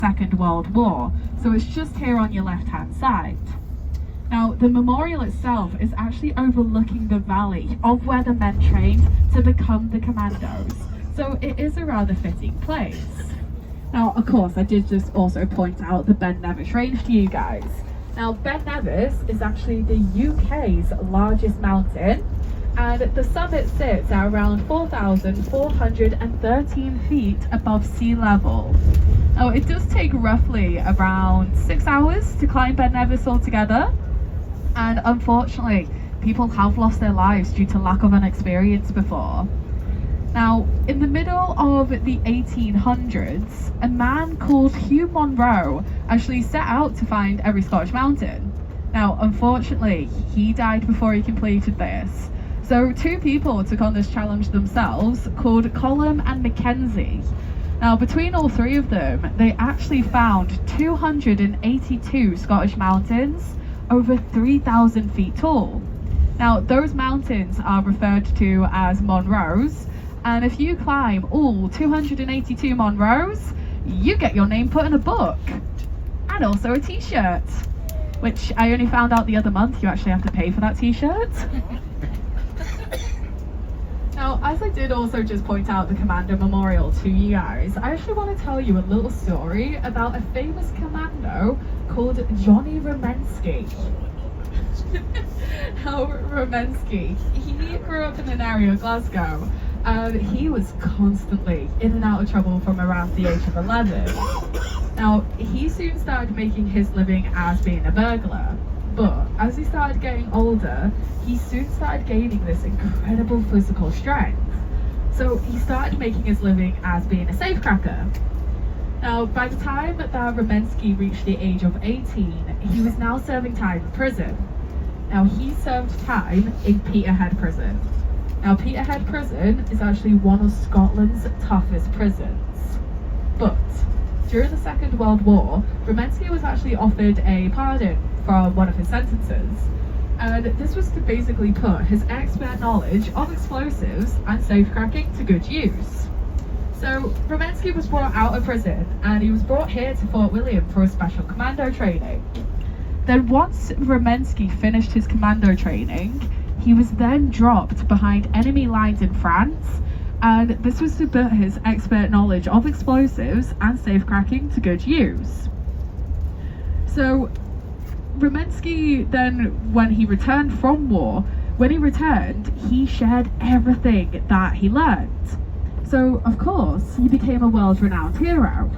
Second World War, so it's just here on your left hand side. Now, the memorial itself is actually overlooking the valley of where the men trained to become the Commandos, so it is a rather fitting place. Now, of course, I did just also point out the Ben Nevis range to you guys. Now, Ben Nevis is actually the UK's largest mountain, and the summit sits at around 4,413 feet above sea level. Now, it does take roughly around 6 hours to climb Ben Nevis altogether, and unfortunately, people have lost their lives due to lack of an experience before. Now, in the middle of the 1800s, a man called Hugh Monroe actually set out to find every Scottish mountain. Now, unfortunately, he died before he completed this. So 2 people took on this challenge themselves, called Colum and Mackenzie. Now, between all 3 of them, they actually found 282 Scottish mountains, over 3,000 feet tall. Now, those mountains are referred to as Monroes, and if you climb all 282 Monroes, you get your name put in a book, and also a t-shirt, which I only found out the other month you actually have to pay for that t-shirt. Now, as I did also just point out the Commando Memorial to you guys, I actually want to tell you a little story about a famous commando called Johnny Romensky. Now, Romensky, he grew up in an area of Glasgow, and he was constantly in and out of trouble from around the age of 11. Now, he soon started making his living as being a burglar, but as he started getting older, he soon started gaining this incredible physical strength. So he started making his living as being a safecracker. Now, by the time that Romensky reached the age of 18, he was now serving time in prison. Now, he served time in Peterhead Prison. Now, Peterhead Prison is actually one of Scotland's toughest prisons. But during the Second World War, Romensky was actually offered a pardon for one of his sentences. And this was to basically put his expert knowledge of explosives and safecracking to good use. So Romensky was brought out of prison, and he was brought here to Fort William for a special commando training. Then once Romensky finished his commando training, he was then dropped behind enemy lines in France, and this was to put his expert knowledge of explosives and safecracking to good use. So Romensky then, when he returned from war, he shared everything that he learned. So, of course, he became a world-renowned hero.